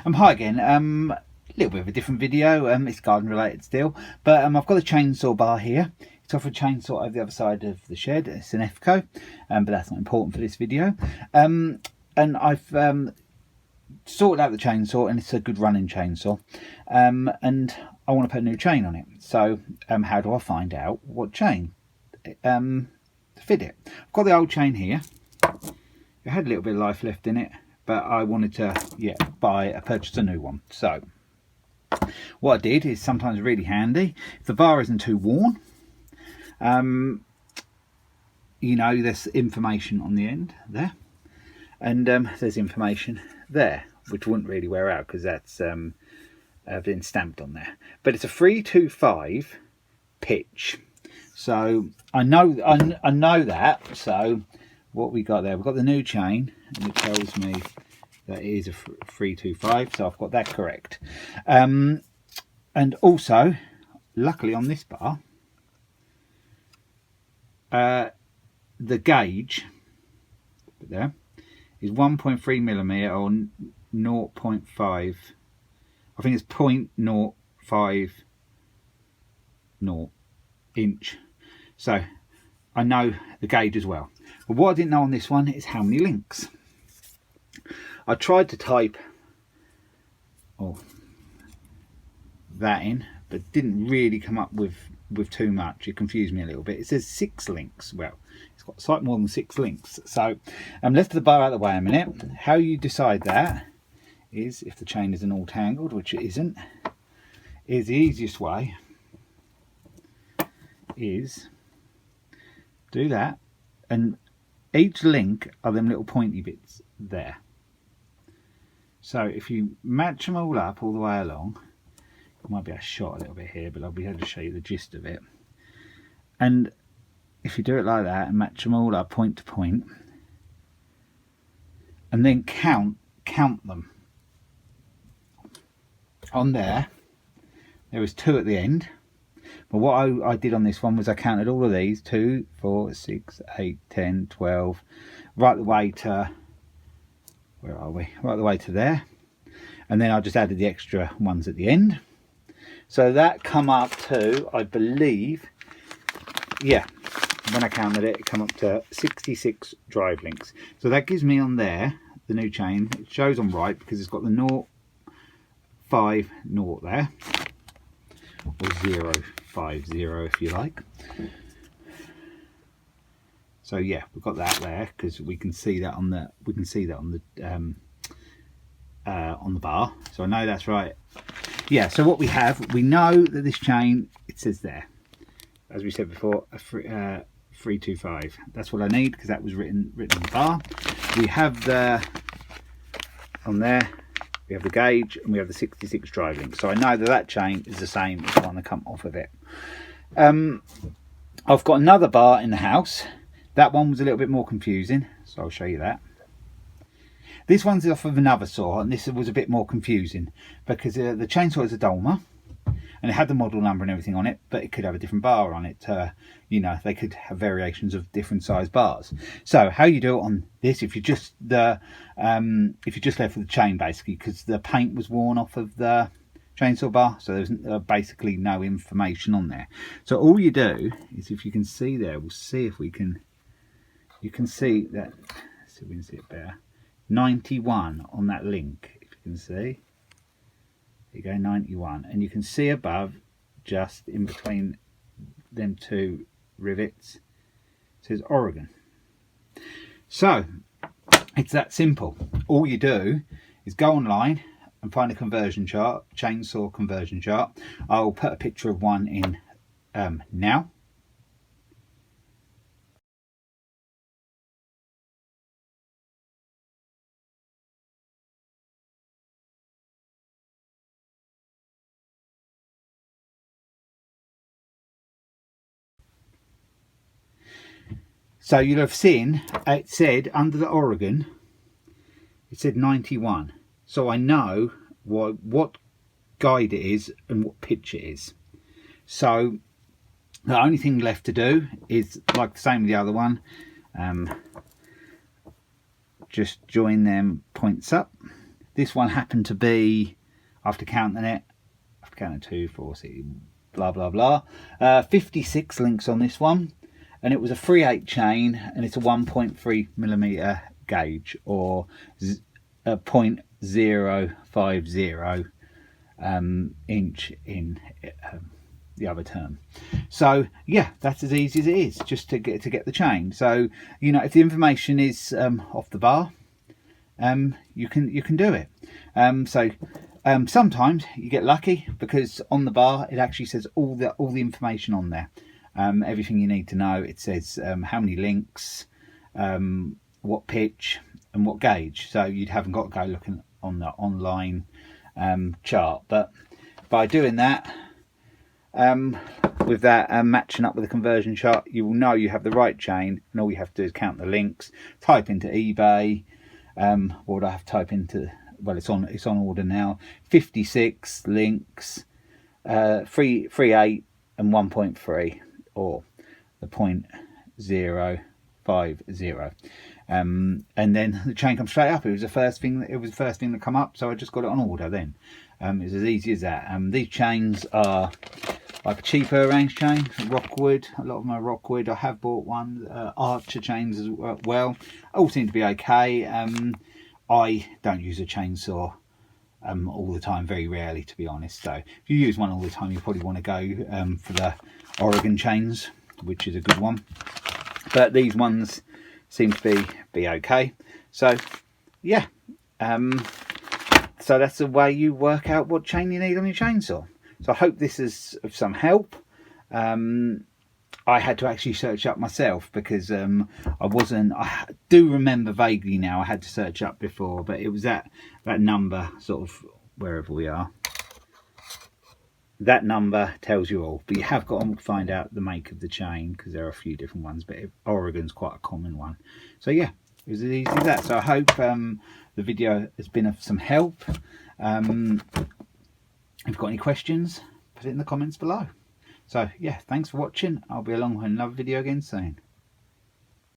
Hi again. A little bit of a different video. It's garden related still, but I've got a chainsaw bar here. It's off a chainsaw over the other side of the shed. It's an EFCO, but that's not important for this video. And I've sorted out the chainsaw, and it's a good running chainsaw. And I want to put a new chain on it. So how do I find out what chain to fit it? I've got the old chain here. It had a little bit of life left in it, but I wanted to purchase a new one. So what I did is sometimes really handy if the bar isn't too worn. You know, there's information on the end there, and there's information there which wouldn't really wear out because that's been stamped on there. But it's a 325 pitch, so I know that. So what we got there, we've got the new chain, and it tells me that it is a 325, so I've got that correct. And also, luckily on this bar, the gauge there is 1.3 millimeter or 0.5. I think it's 0.050 inch. So I know the gauge as well. But what I didn't know on this one is how many links. I tried to type that in, but didn't really come up with too much. It confused me a little bit. It says 6 links. Well, it's got slightly more than 6 links. So let's put the bar out of the way a minute. How you decide that is, if the chain isn't all tangled, which it isn't, is the easiest way is do that, and each link are them little pointy bits there. So if you match them all up all the way along, it might be a shot a little bit here, but I'll be able to show you the gist of it. And if you do it like that and match them all up point to point, and then count them on there was 2 at the end. But what I did on this one was I counted all of these 2, 4, 6, 8, 10, 12, right the way to, where are we? Right the way to there. And then I just added the extra ones at the end. So that come up to, I believe, yeah, when I counted it, it come up to 66 drive links. So that gives me on there, the new chain, it shows on right because it's got the 050 there, or 050 if you like. So yeah, we've got that there because we can see that on the on the bar. So I know that's right. Yeah, so what we know that this chain, it says there, as we said before, a 325. That's what I need because that was written on the bar. We have on there, we have the gauge, and we have the 66 drive links. So I know that chain is the same as the one that come off of it. I've got another bar in the house. That one was a little bit more confusing, so I'll show you that. This one's off of another saw, and this was a bit more confusing because the chainsaw is a Dolma, and it had the model number and everything on it, but it could have a different bar on it. You know, they could have variations of different size bars. So how you do it on this, if you just left with the chain basically, because the paint was worn off of the chainsaw bar, so there's basically no information on there. So all you do is, if you can see there, we'll see if we can. You can see that. Let's see if we can see it better. 91 on that link, if you can see. There you go, 91, and you can see above, just in between them 2 rivets, it says Oregon. So it's that simple. All you do is go online and find a conversion chart, chainsaw conversion chart. I'll put a picture of one in now. So you'll have seen it said under the Oregon, it said 91. So I know what guide it is and what pitch it is. So the only thing left to do is, like the same with the other one, just join them points up. This one happened to be, after counting it, after counting 2, 4, 6, blah blah blah, 56 links on this one, and it was a 3/8 chain, and it's a 1.3mm gauge, or 0.050 inch in the other term. So yeah, that's as easy as it is, just to get the chain. So you know, if the information is off the bar, you can do it. Sometimes you get lucky, because on the bar it actually says all the information on there, everything you need to know. It says how many links, what pitch and what gauge, so you haven't got to go looking on the online chart. But by doing that, with that matching up with the conversion chart, you will know you have the right chain, and all you have to do is count the links, type into eBay, what I have to type into, well, it's on order now, 56 links, 3/8 and 1.3, or the 0.050, and then the chain comes straight up. It was the first thing that come up, so I just got it on order then. It's as easy as that. These chains are like a cheaper range chain, Rockwood. A lot of them are Rockwood. I have bought one, Archer chains as well. All seem to be okay. I don't use a chainsaw all the time, very rarely, to be honest. So if you use one all the time, you probably want to go for the Oregon chains, which is a good one. But these ones seem to be okay. So yeah, so that's the way you work out what chain you need on your chainsaw. So I hope this is of some help. I had to actually search up myself, because I do remember vaguely now, I had to search up before, but it was that number, sort of wherever we are. That number tells you all, but you have got to find out the make of the chain, because there are a few different ones, but Oregon's quite a common one. So yeah, it was as easy as that. So I hope the video has been of some help. If you've got any questions, put it in the comments below. So yeah, thanks for watching. I'll be along with another video again soon.